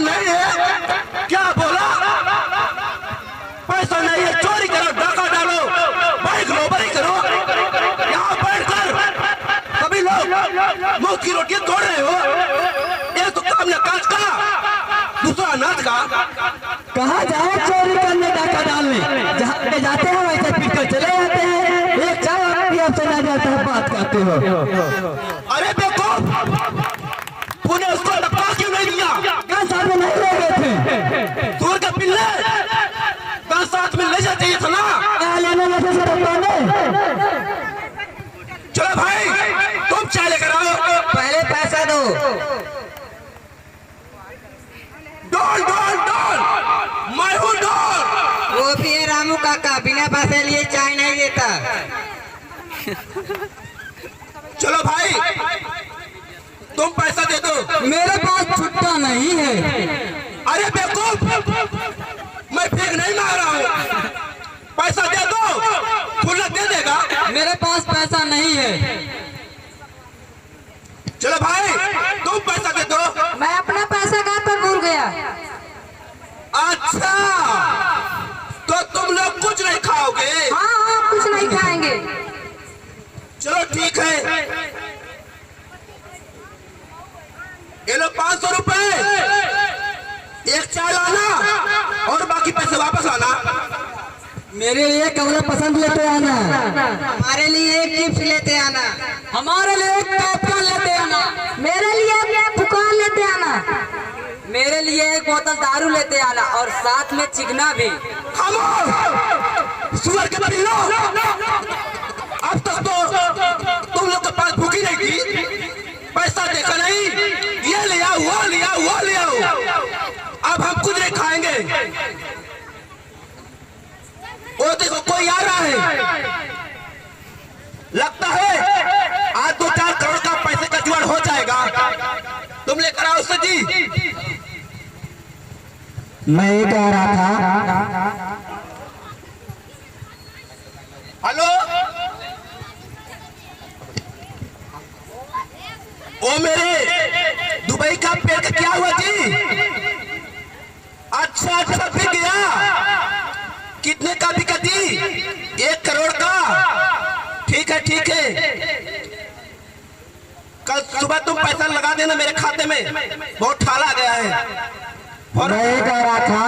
नहीं है। क्या बोला? पैसा नहीं है, चोरी करो, डाका डालो, बाइक रोबरी करो, यहाँ बैठकर सभी लोग मुफ्त की रोटियां तोड़ रहे हो। एक तो काम न काज का, दूसरा अनाज का। कहाँ जाए चोरी करने, डाका डालने, जहाँ पे जाते हैं वैसे पीट कर चले जाते हैं। एक चाय भी आपसे ना जाता है, बात करते हो। अरे बेवकूफ, तूने उसको धक्का क्यों नहीं दिया? क्या साथ में नहीं ले गए थे? दूर का पिल्ले का साथ में ले जाते था ना। क्या लेने लगे सर अपने? चलो भाई, तुम चाय लेकर आओ। पहले पैसा दो। डॉल डॉल डॉल, मैं हूँ डॉल। वो भी है रामू काका, बिना पैसे लिए चाय नहीं देता। चलो भाई, तुम पैसा दे दो। मेरे पास छुट्टा नहीं है। अरे बेवकूफ, मैं फेंक नहीं मार रहा हूँ, पैसा दे दो, खुला दे देगा। मेरे पास पैसा नहीं है। चलो भाई, तुम पैसा दे दो। मैं अपना पैसा कहाँ पर भूल गया। अच्छा, तो तुम लोग कुछ नहीं खाओगे? हाँ हाँ, कुछ नहीं खाएंगे। चलो ठीक है, ये लो 500 रुपए, एक चाय लाना और बाकी पैसे वापस लाना। मेरे लिए कमरा पसंद लेते आना, हमारे लिए एक चिप्स लेते आना, हमारे लिए एक पॉपकॉर्न लेते आना, मेरे लिए एक दुकान लेते आना, मेरे लिए एक बोतल दारू लेते आना और साथ में चिकना भी। खामोश, सुअर के बच्चों, अब तक तो तुम लोग के पास भूखी नहीं थी, पैसा देखा नहीं, ये ले आओ, वो ले आओ, वो ले आओ। अब हम कुछ नहीं खाएंगे। वो देखो कोई आ रहा है, लगता है आज 2-4 करोड़ का पैसे का जुगाड़ हो जाएगा। तुम लेकर आओ उससे जी। मैं ये कह रहा था, हेलो, ओ मेरे दुबई का पेड़ का क्या हुआ जी? अच्छा अच्छा, बिक गया। कितने का बिका जी? 1 करोड़ का। ठीक है ठीक है, कल सुबह तुम पैसा लगा देना मेरे खाते में, बहुत ठाला गया है। मैं ये कह रहा था,